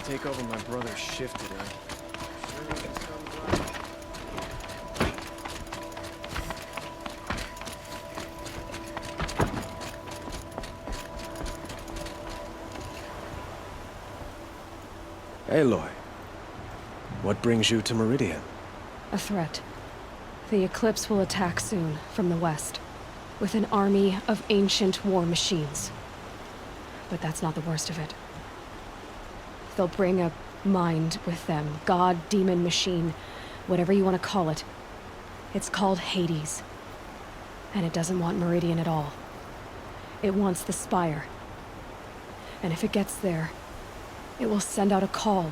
take over my brother's shift today. Sure we can come by. Aloy, what brings you to Meridian? A threat. The Eclipse will attack soon, from the west, with an army of ancient war machines. But that's not the worst of it. They'll bring a mind with them, god, demon, machine, whatever you want to call it. It's called Hades. And it doesn't want Meridian at all. It wants the Spire. And if it gets there, it will send out a call,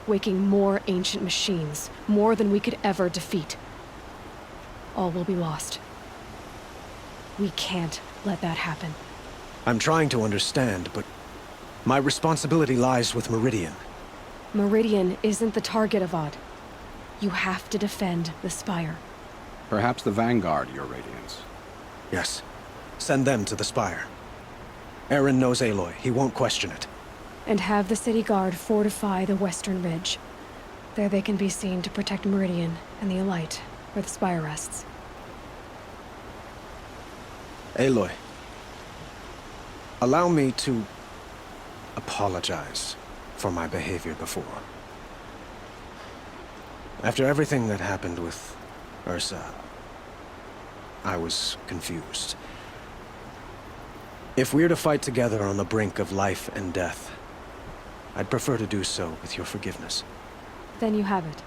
waking more ancient machines, more than we could ever defeat. All will be lost. We can't let that happen. I'm trying to understand, but my responsibility lies with Meridian. Meridian isn't the target, Avad. You have to defend the Spire. Perhaps the Vanguard, your Radiance. Yes. Send them to the Spire. Aaron knows Aloy. He won't question it. And have the City Guard fortify the Western Ridge. There they can be seen to protect Meridian and the Elite, where the Spire rests. Aloy, allow me to apologize for my behavior before. After everything that happened with Ursa, I was confused. If we're to fight together on the brink of life and death, I'd prefer to do so with your forgiveness. Then you have it.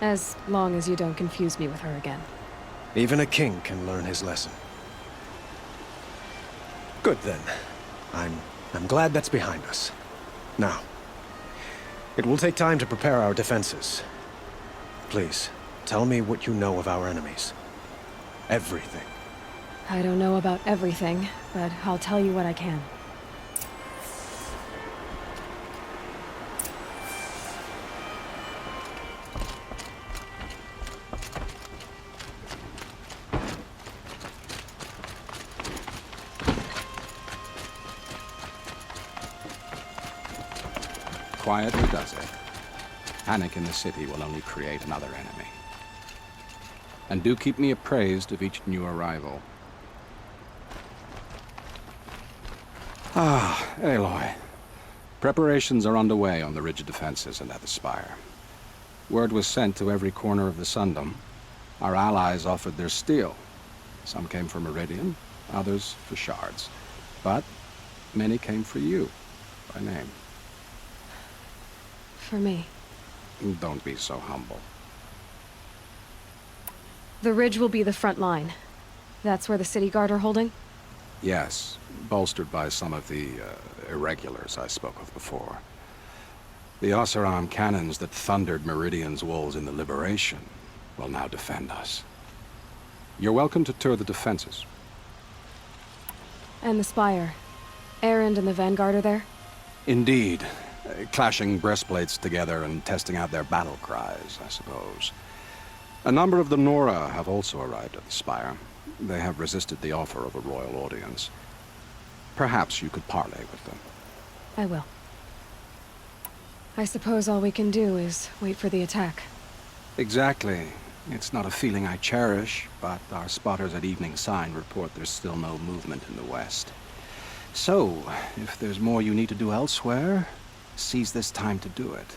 As long as you don't confuse me with her again. Even a king can learn his lesson. Good then. I'm glad that's behind us. Now, it will take time to prepare our defenses. Please, tell me what you know of our enemies. Everything. I don't know about everything, but I'll tell you what I can. Quietly does it. Panic in the city will only create another enemy. And do keep me appraised of each new arrival. Ah, Aloy. Preparations are underway on the ridge defenses and at the Spire. Word was sent to every corner of the Sundom. Our allies offered their steel. Some came for Meridian, others for shards. But many came for you, by name. For me. Don't be so humble. The ridge will be the front line. That's where the City Guard are holding? Yes, bolstered by some of the irregulars I spoke of before. The Oseram cannons that thundered Meridian's walls in the Liberation will now defend us. You're welcome to tour the defenses. And the Spire. Erend and the Vanguard are there? Indeed. Clashing breastplates together and testing out their battle cries, I suppose. A number of the Nora have also arrived at the Spire. They have resisted the offer of a royal audience. Perhaps you could parley with them. I will. I suppose all we can do is wait for the attack. Exactly. It's not a feeling I cherish, but our spotters at Evening Sign report there's still no movement in the west. So, if there's more you need to do elsewhere, seize this time to do it.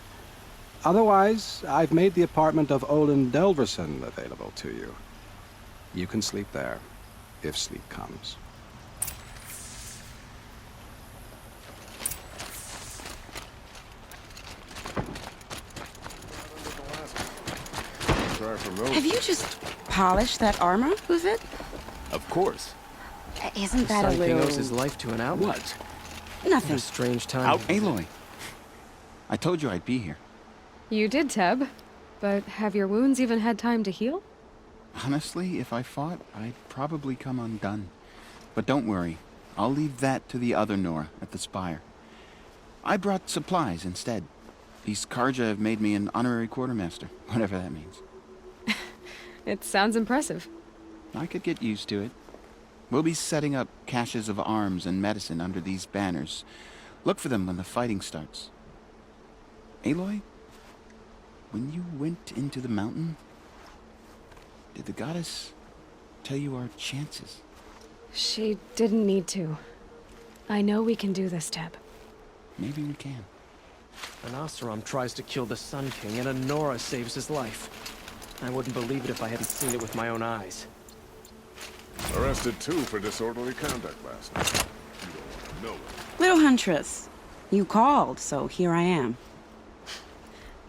Otherwise, I've made the apartment of Olin Delverson available to you. You can sleep there, if sleep comes. Have you just polished that armor, was it? Of course. Isn't that a Son little... owes his life to an outlaw. What? What Nothing. a strange time. Out, Aloy. I told you I'd be here. You did, Teb. But have your wounds even had time to heal? Honestly, if I fought, I'd probably come undone. But don't worry. I'll leave that to the other Nora at the Spire. I brought supplies instead. These Karja have made me an honorary quartermaster, whatever that means. It sounds impressive. I could get used to it. We'll be setting up caches of arms and medicine under these banners. Look for them when the fighting starts. Aloy, when you went into the mountain, did the goddess tell you our chances? She didn't need to. I know we can do this, Teb. Maybe we can. An Oseram tries to kill the Sun King, and a Nora saves his life. I wouldn't believe it if I hadn't seen it with my own eyes. Arrested too for disorderly conduct last night. You don't know it. Little Huntress, you called, so here I am.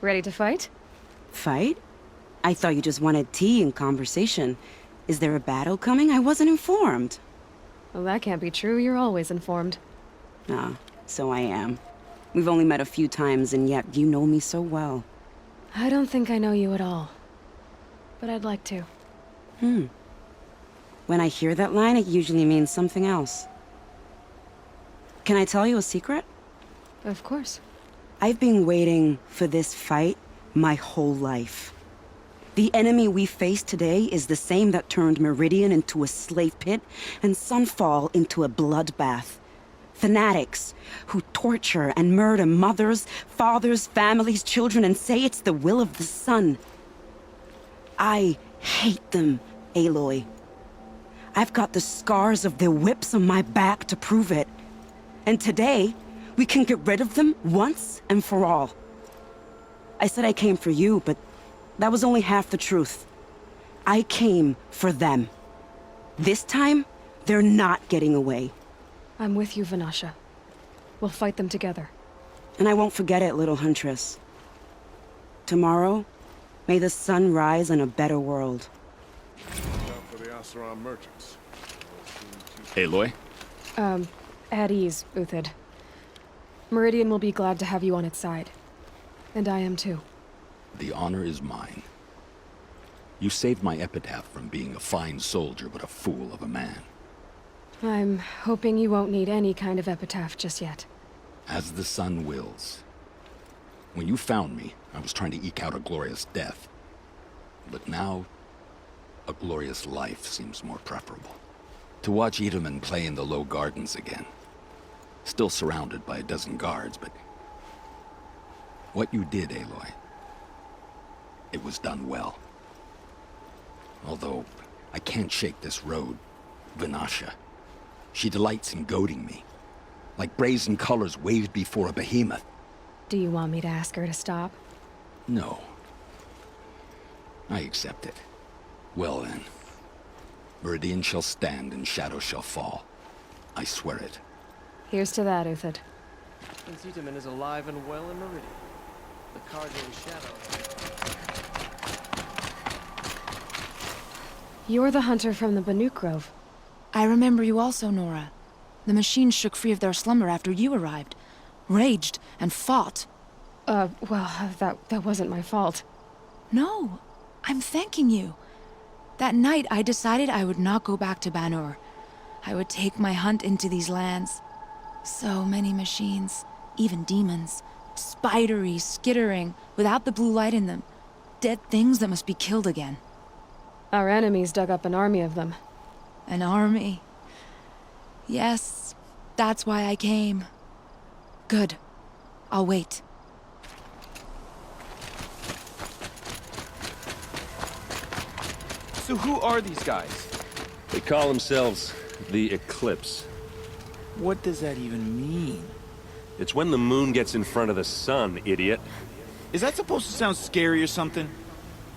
Ready to fight? Fight? I thought you just wanted tea and conversation. Is there a battle coming? I wasn't informed. Well, that can't be true. You're always informed. Ah, so I am. We've only met a few times, and yet you know me so well. I don't think I know you at all. But I'd like to. When I hear that line, it usually means something else. Can I tell you a secret? Of course. I've been waiting for this fight my whole life. The enemy we face today is the same that turned Meridian into a slave pit and Sunfall into a bloodbath. Fanatics who torture and murder mothers, fathers, families, children, and say it's the will of the sun. I hate them, Aloy. I've got the scars of their whips on my back to prove it. And today, we can get rid of them once and for all. I said I came for you, but that was only half the truth. I came for them. This time, they're not getting away. I'm with you, Vanasha. We'll fight them together. And I won't forget it, little Huntress. Tomorrow, may the sun rise in a better world. Watch out for the Oseram merchants. Aloy? At ease, Uthid. Meridian will be glad to have you on its side. And I am too. The honor is mine. You saved my epitaph from being a fine soldier, but a fool of a man. I'm hoping you won't need any kind of epitaph just yet. As the sun wills. When you found me, I was trying to eke out a glorious death. But now, a glorious life seems more preferable. To watch Itamen play in the low gardens again. Still surrounded by a dozen guards, but... what you did, Aloy, it was done well. Although, I can't shake this road, Vanasha. She delights in goading me, like brazen colors waved before a behemoth. Do you want me to ask her to stop? No. I accept it. Well then. Meridian shall stand and shadow shall fall. I swear it. Here's to that, Uthid. Since Itamen is alive and well in Meridian, the Cardinal Shadow... You're the hunter from the Banuk Grove. I remember you also, Nora. The machines shook free of their slumber after you arrived. Raged and fought. Well, that wasn't my fault. No, I'm thanking you. That night, I decided I would not go back to Banur. I would take my hunt into these lands. So many machines, even demons. Spidery, skittering, without the blue light in them. Dead things that must be killed again. Our enemies dug up an army of them. An army. Yes, that's why I came. Good. I'll wait. So who are these guys? They call themselves the Eclipse. What does that even mean? It's when the moon gets in front of the sun, idiot. Is that supposed to sound scary or something?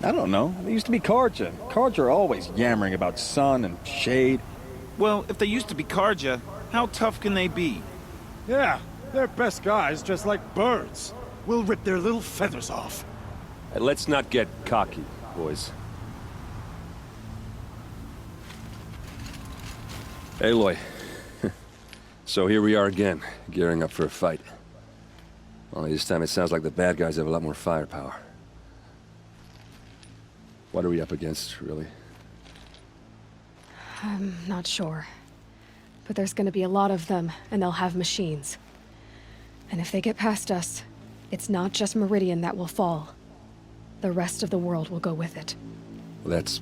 I don't know. They used to be Karja. Karja are always yammering about sun and shade. Well, if they used to be Karja, how tough can they be? Yeah, they're best guys just like birds. We'll rip their little feathers off. Let's not get cocky, boys. Aloy. So here we are again, gearing up for a fight. Only this time it sounds like the bad guys have a lot more firepower. What are we up against, really? I'm not sure. But there's gonna be a lot of them, and they'll have machines. And if they get past us, it's not just Meridian that will fall. The rest of the world will go with it. Well, that's...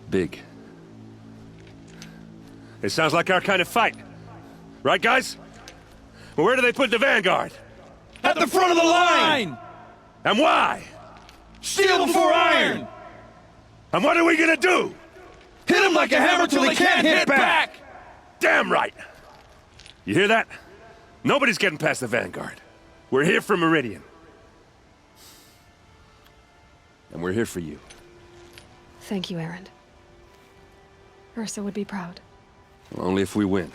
big. It sounds like our kind of fight. Right, guys? Well, where do they put the Vanguard? At the front of the line! And why? Steel before iron! And what are we gonna do? Hit them like a hammer till they can't hit back! Damn right! You hear that? Nobody's getting past the Vanguard. We're here for Meridian. And we're here for you. Thank you, Erend. Ursa would be proud. Only if we win.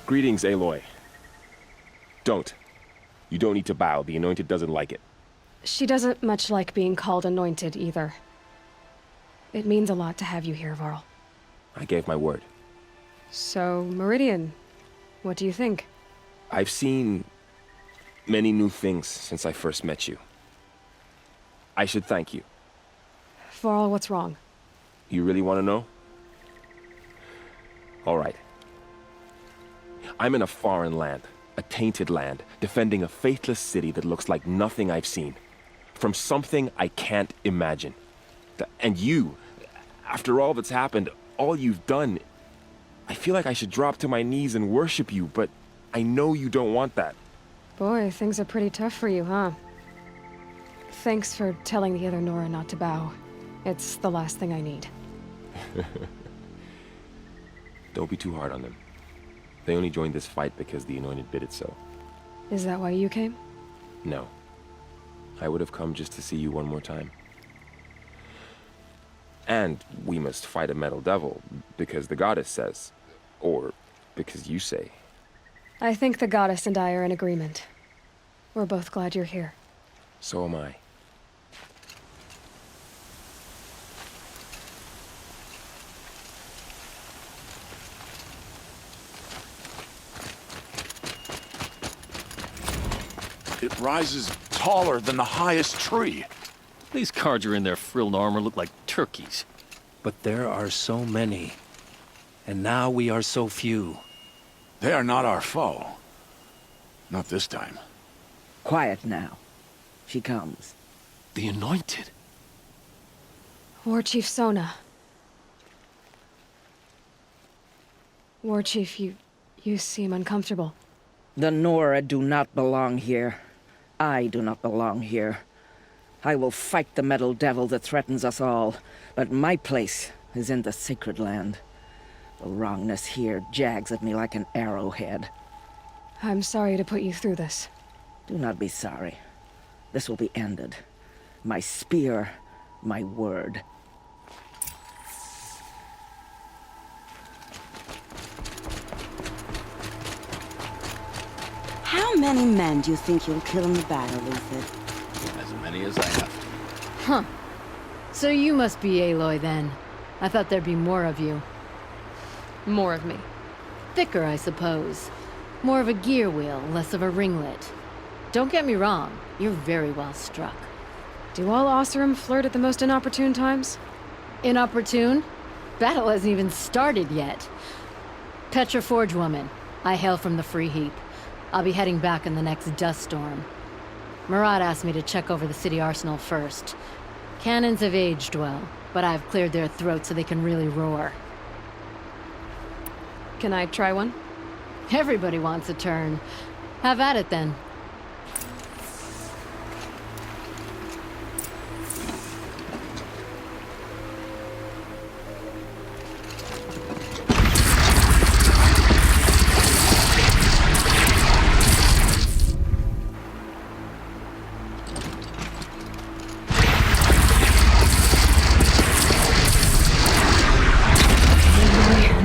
Greetings, Aloy. Don't. You don't need to bow. The Anointed doesn't like it. She doesn't much like being called anointed, either. It means a lot to have you here, Varl. I gave my word. So, Meridian, what do you think? I've seen many new things since I first met you. I should thank you. Varl, what's wrong? You really want to know? All right. I'm in a foreign land, a tainted land, defending a faithless city that looks like nothing I've seen. From something I can't imagine. And you, after all that's happened, all you've done, I feel like I should drop to my knees and worship you, but I know you don't want that. Boy, things are pretty tough for you, huh? Thanks for telling the other Nora not to bow. It's the last thing I need. Don't be too hard on them. They only joined this fight because the Anointed bid it so. Is that why you came? No. I would have come just to see you one more time. And we must fight a metal devil, because the goddess says. Or because you say. I think the goddess and I are in agreement. We're both glad you're here. So am I. It rises taller than the highest tree. These Carja in their frilled armor look like turkeys. But there are so many. And now we are so few. They are not our foe. Not this time. Quiet now. She comes. The Anointed. War Chief Sona. War Chief, you seem uncomfortable. The Nora do not belong here. I do not belong here. I will fight the metal devil that threatens us all, but my place is in the sacred land. The wrongness here jags at me like an arrowhead. I'm sorry to put you through this. Do not be sorry. This will be ended. My spear, my word. How many men do you think you'll kill in the battle, Luther? As many as I have. Huh. So you must be Aloy, then. I thought there'd be more of you. More of me. Thicker, I suppose. More of a gear wheel, less of a ringlet. Don't get me wrong, you're very well struck. Do all Oseram flirt at the most inopportune times? Inopportune? Battle hasn't even started yet. Petra Forge woman. I hail from the Free Heap. I'll be heading back in the next dust storm. Murad asked me to check over the city arsenal first. Cannons have aged well, but I've cleared their throats so they can really roar. Can I try one? Everybody wants a turn. Have at it, then.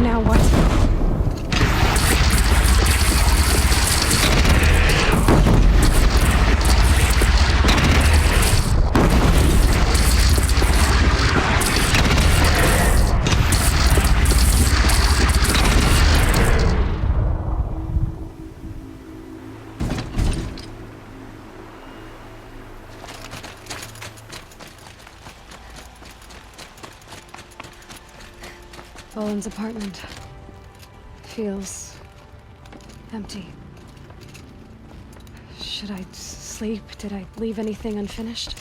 Now what? Owen's apartment feels empty. Should I sleep? Did I leave anything unfinished?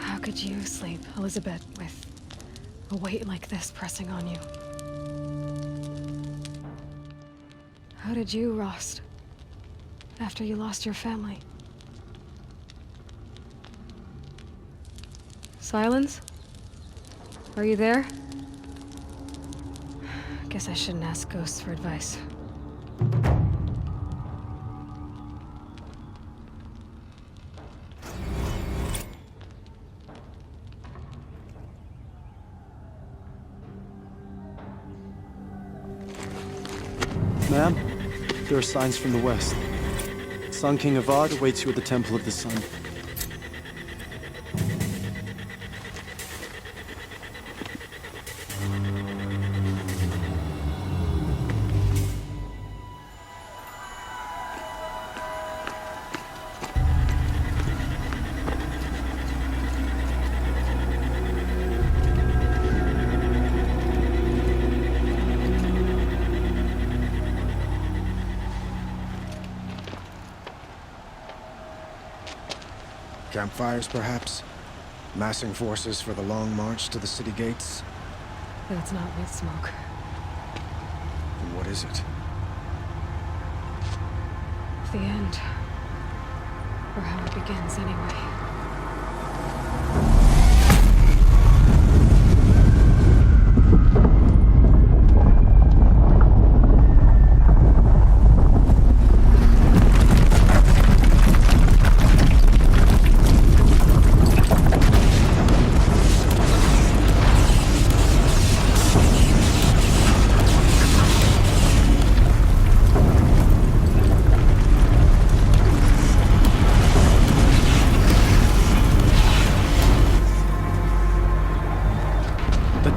How could you sleep, Elizabeth, with a weight like this pressing on you? How did you, Rost, after you lost your family? Silence? Are you there? Guess I shouldn't ask ghosts for advice. Ma'am, there are signs from the west. Sun King Avad awaits you at the Temple of the Sun. Campfires, perhaps? Massing forces for the long march to the city gates? That's not with smoke. And what is it? The end. Or how it begins, anyway.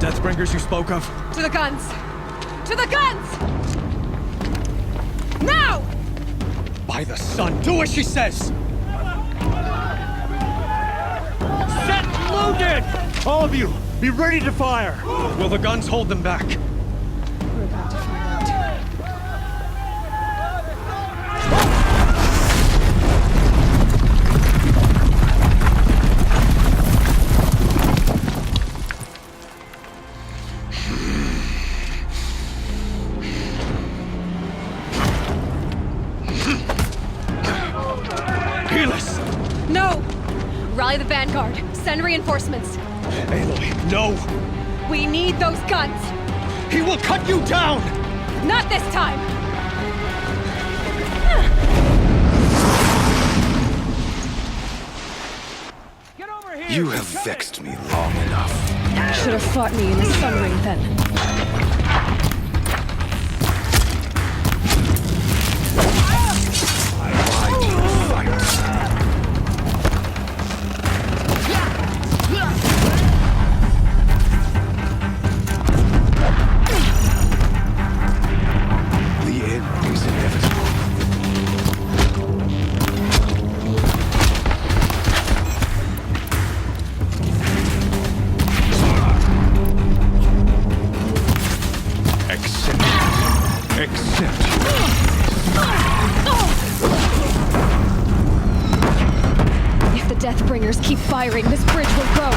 Deathbringers you spoke of? To the guns! To the guns! Now! By the sun, do as she says! Set loaded! All of you, be ready to fire! Will the guns hold them back? We're about to find out. No! Rally the vanguard. Send reinforcements. Aloy, no! We need those guns! He will cut you down! Not this time! Get over here! You have vexed me long enough. Should have fought me in the sun ring then. If the Deathbringers keep firing, this bridge will go.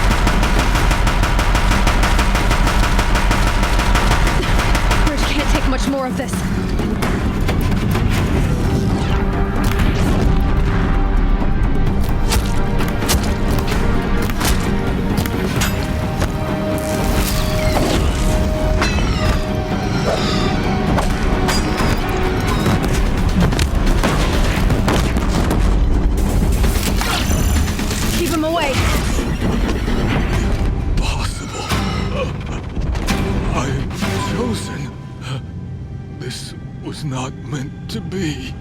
Bridge can't take much more of this. Keep him away! Possible. I chose was not meant to be.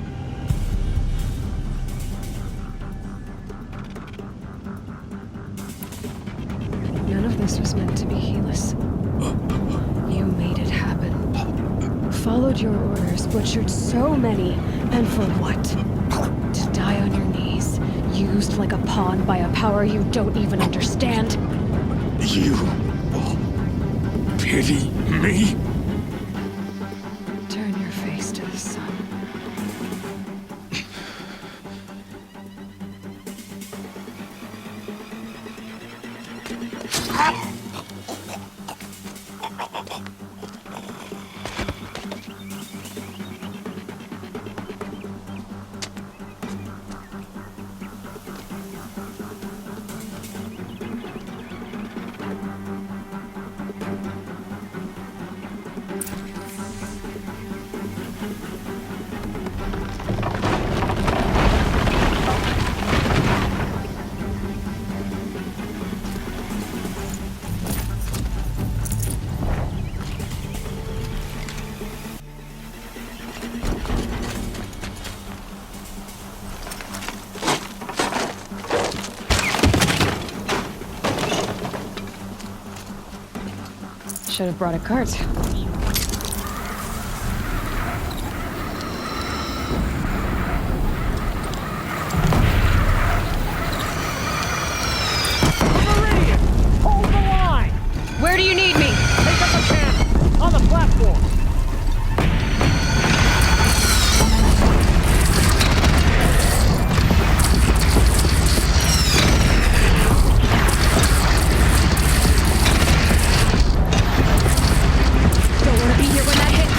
None of this was meant to be, Helis. You made it happen. Followed your orders, butchered so many, and for what? To die on your knees, used like a pawn by a power you don't even understand? You pity me? Turn your face to the sun. Should have brought a cart. Meridian! Hold the line! Where do you need me? Take up a camp! On the platform! Don't want to be here when that hits.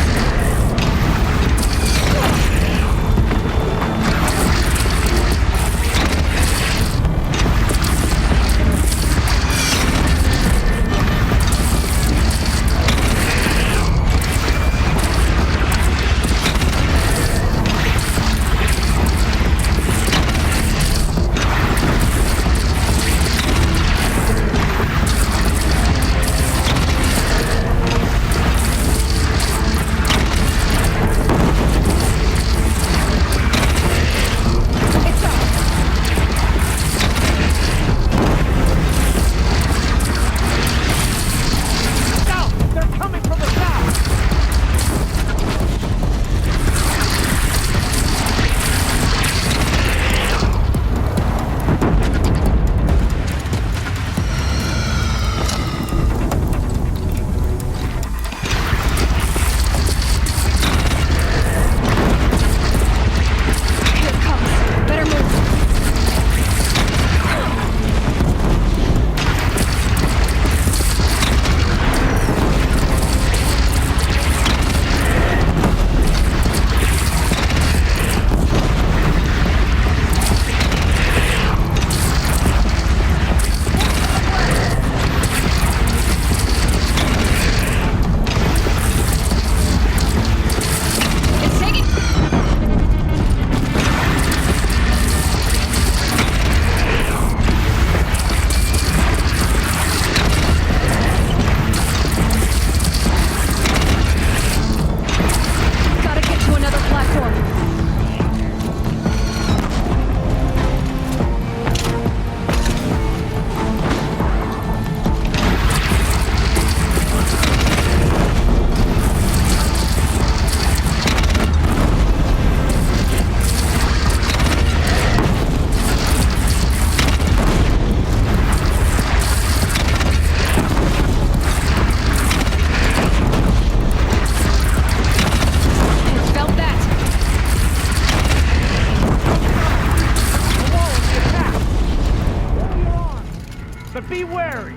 But be wary!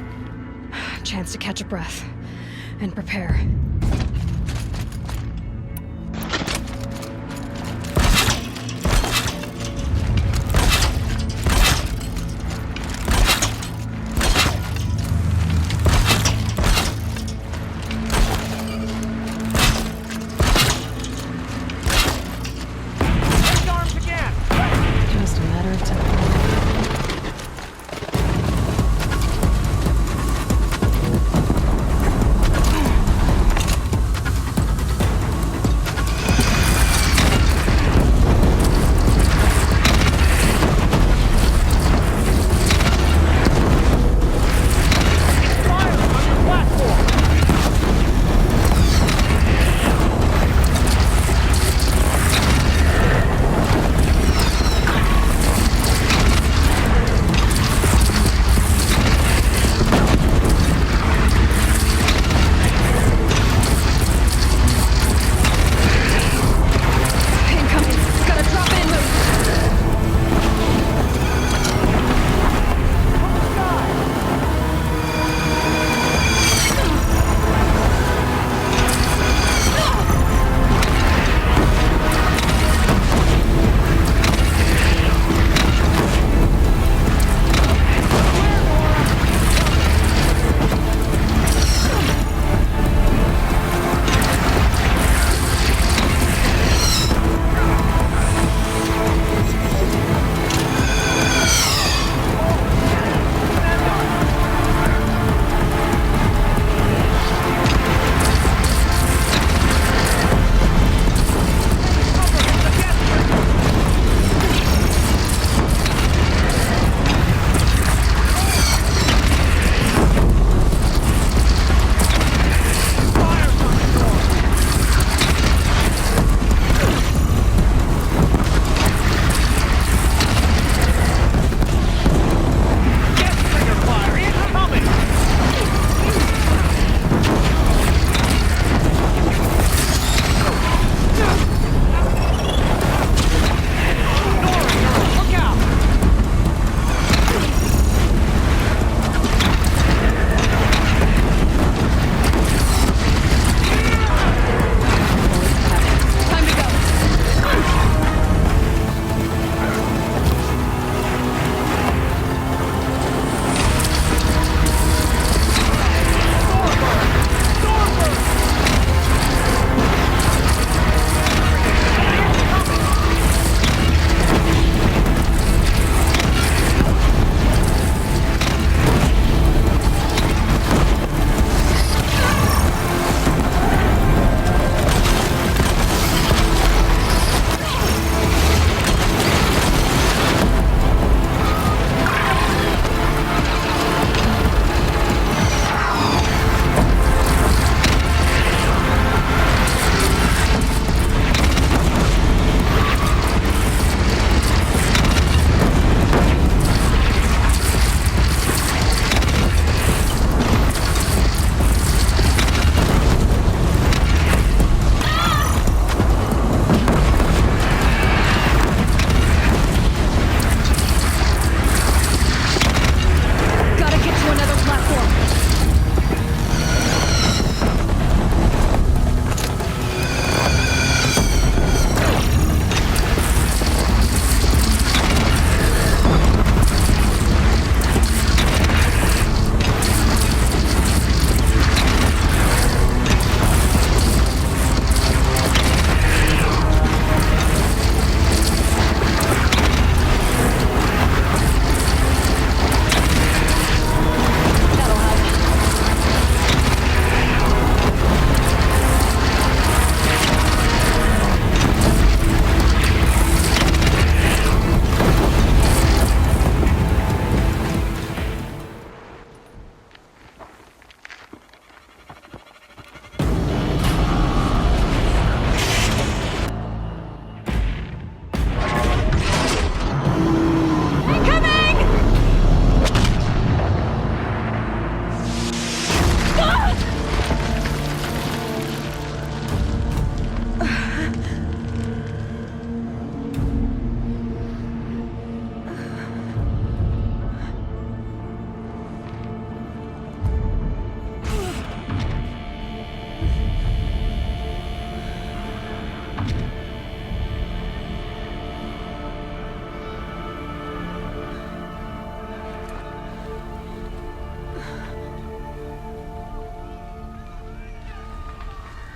Chance to catch a breath and prepare. Just a matter of time.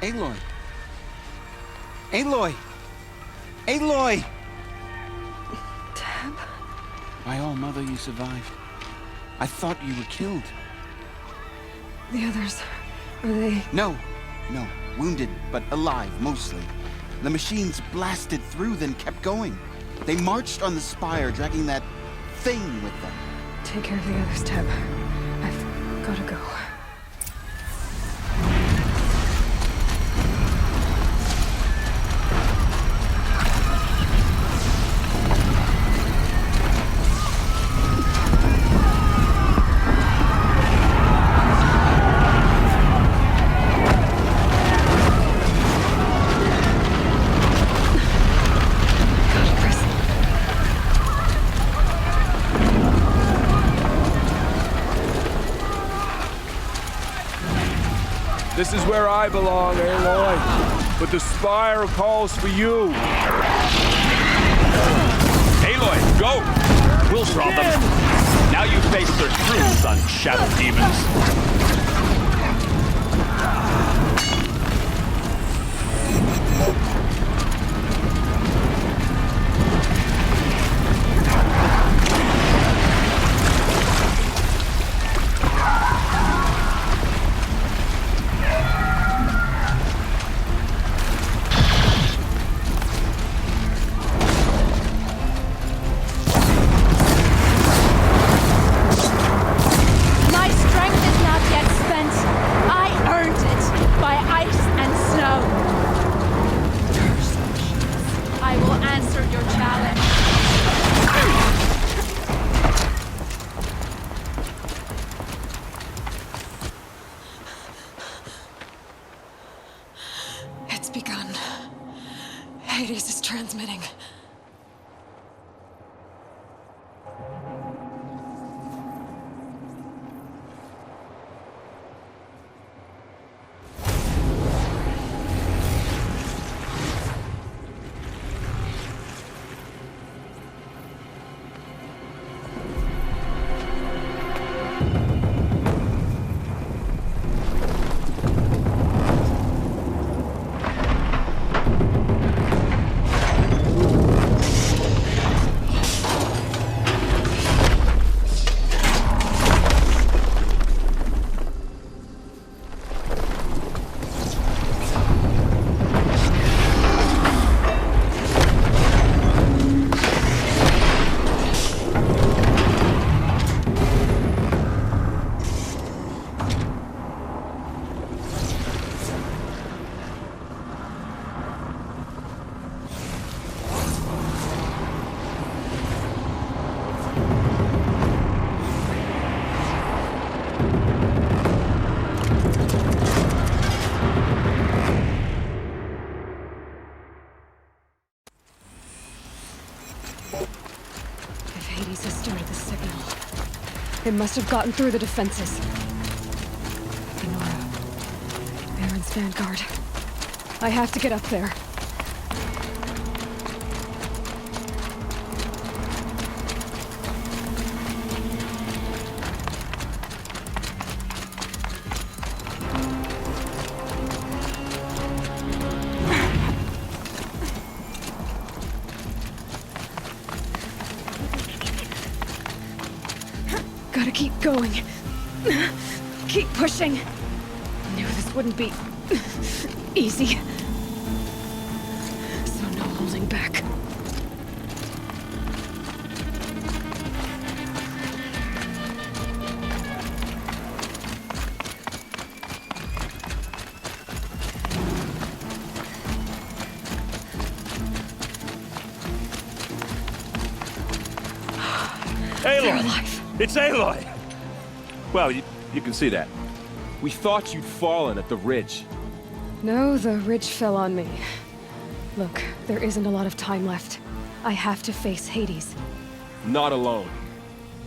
Aloy! Aloy! Aloy! Tab? My all mother, you survived. I thought you were killed. The others, are they... No. Wounded, but alive, mostly. The machines blasted through, then kept going. They marched on the spire, dragging that thing with them. Take care of the others, Tab. I've gotta go. This is where I belong, Aloy. But the Spire calls for you. Aloy, go! We'll draw them. Now you face their true sun, shadow demons. Hades is transmitting. Hades has started the signal. It must have gotten through the defenses. Nora. Baron's vanguard. I have to get up there. Gotta keep going. Keep pushing. Knew this wouldn't be easy. So no holding back. Aloy! It's Aloy! Well, you can see that. We thought you'd fallen at the ridge. No, the ridge fell on me. Look, there isn't a lot of time left. I have to face Hades. Not alone.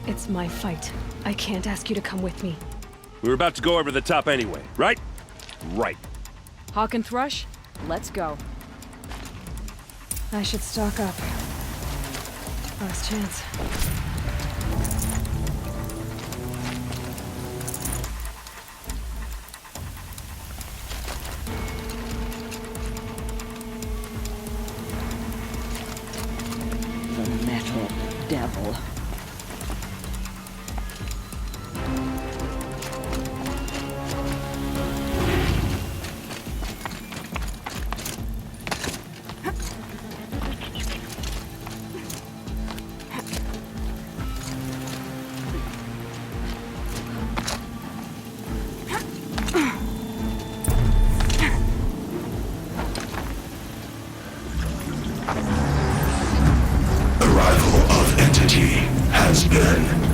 It's my fight. I can't ask you to come with me. We were about to go over the top anyway, right? Right. Hawk and Thrush, let's go. I should stock up. Last chance. devil.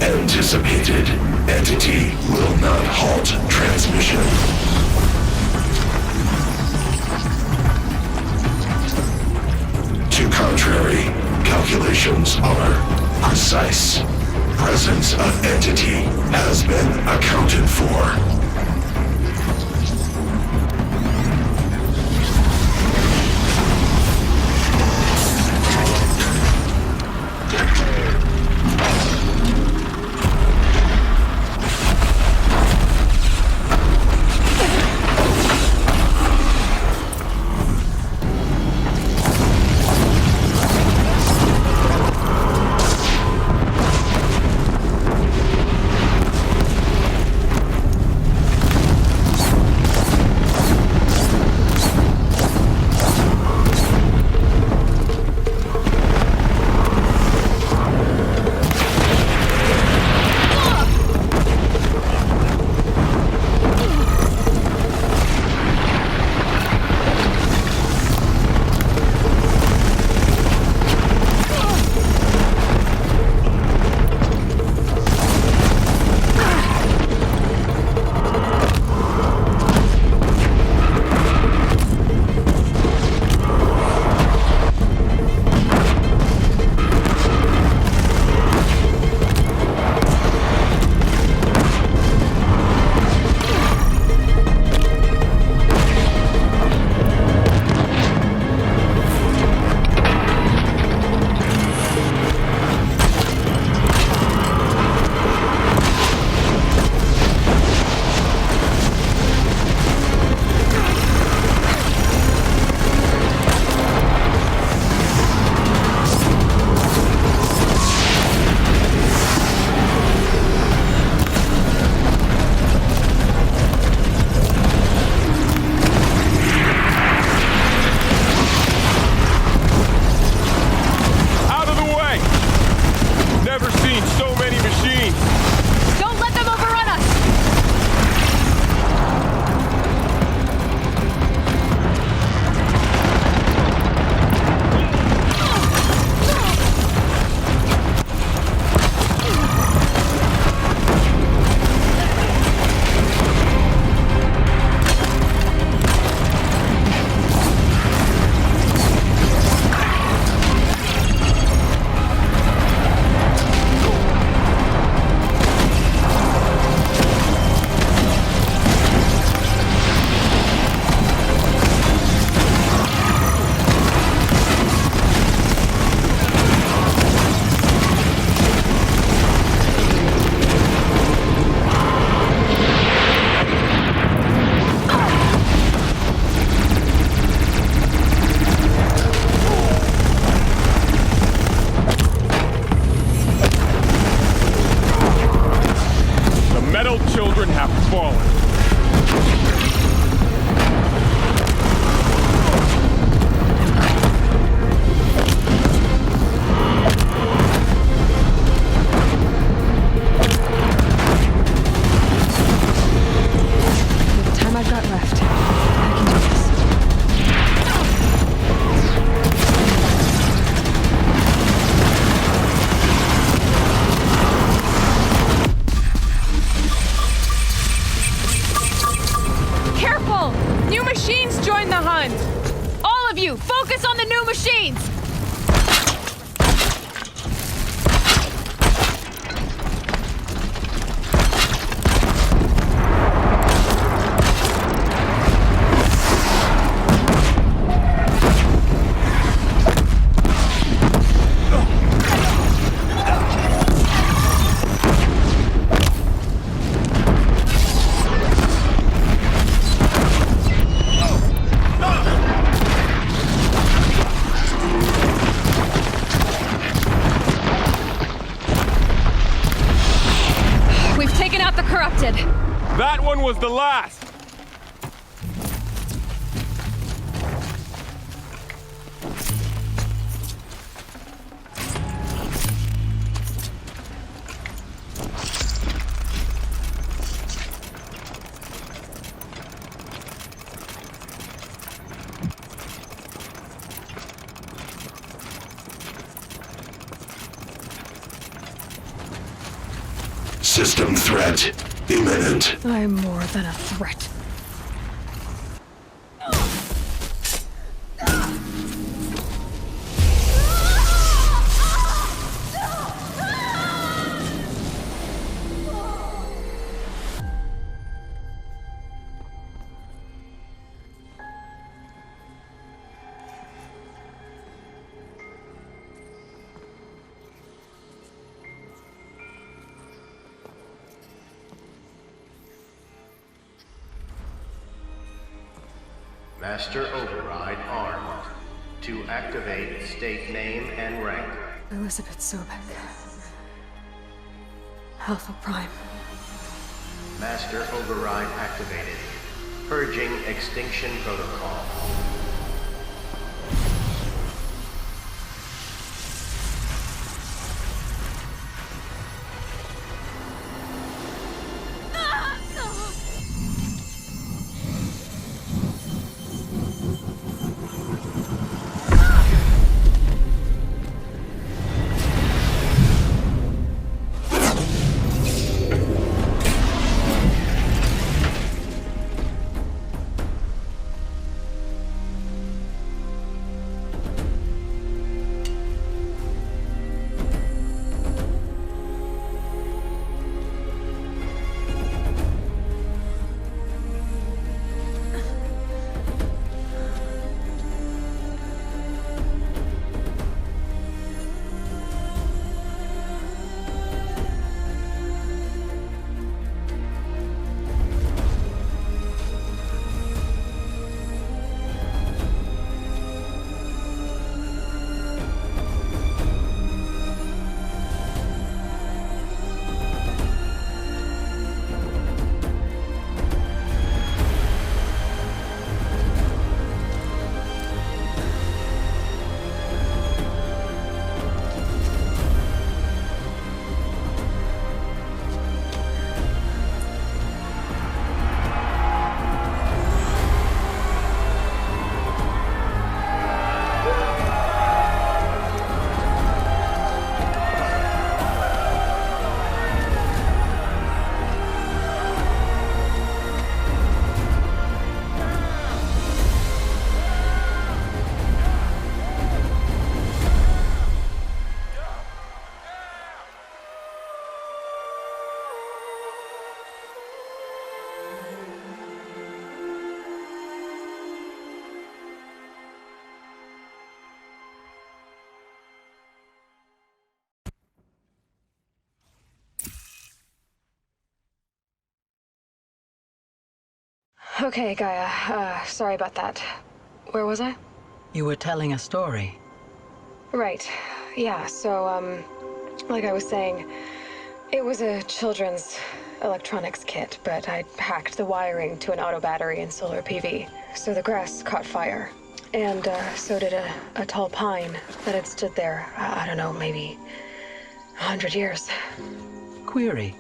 Anticipated. Entity will not halt transmission. To contrary, calculations are precise. Presence of entity has been accounted for. was the last! System threat imminent. I'm more than a threat. Master Override armed. To activate, state name and rank. Elizabeth Sobek. Alpha Prime. Master Override activated. Purging extinction protocol. Okay, Gaia. Sorry about that. Where was I? You were telling a story. Right. Yeah, so, like I was saying, it was a children's electronics kit, but I'd hacked the wiring to an auto battery and solar PV. So the grass caught fire. And, so did a tall pine that had stood there, I don't know, maybe 100 years. Query.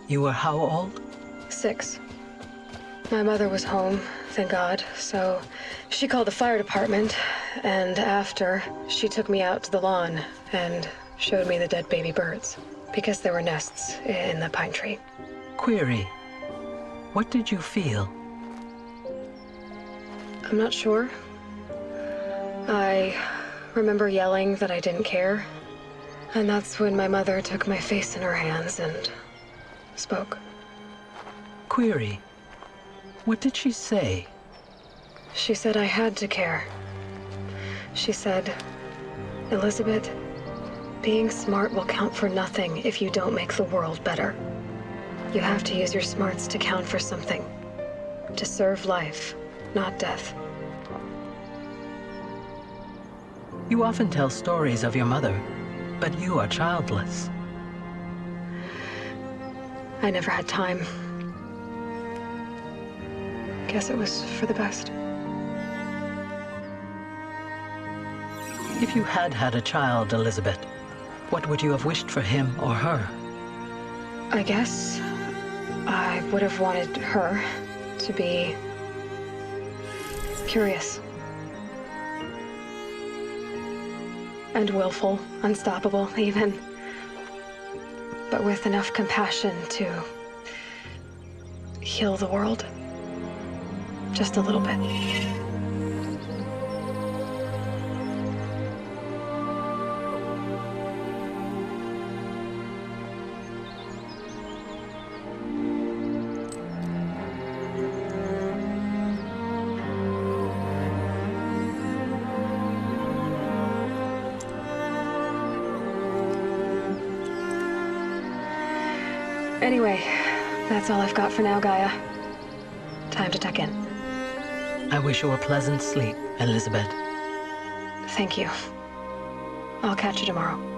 You were how old? 6. My mother was home, thank God, so she called the fire department, and after, she took me out to the lawn and showed me the dead baby birds, because there were nests in the pine tree. Query. What did you feel? I'm not sure. I remember yelling that I didn't care, and that's when my mother took my face in her hands and spoke. Query. What did she say? She said I had to care. She said, Elizabeth, being smart will count for nothing if you don't make the world better. You have to use your smarts to count for something. To serve life, not death. You often tell stories of your mother, but you are childless. I never had time. guess it was for the best. If you had had a child, Elizabeth, what would you have wished for him or her? I guess I would have wanted her to be curious. And willful, unstoppable, even. But with enough compassion to heal the world. Just a little bit. Anyway, that's all I've got for now, Gaia. Time to tuck in. I wish you a pleasant sleep, Elizabeth. Thank you. I'll catch you tomorrow.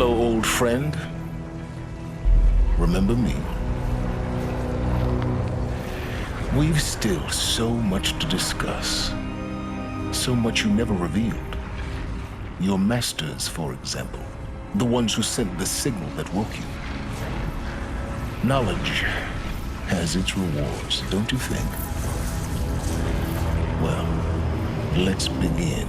Hello, old friend. Remember me? We've still so much to discuss. So much you never revealed. Your masters, for example. The ones who sent the signal that woke you. Knowledge has its rewards, don't you think? Well, let's begin.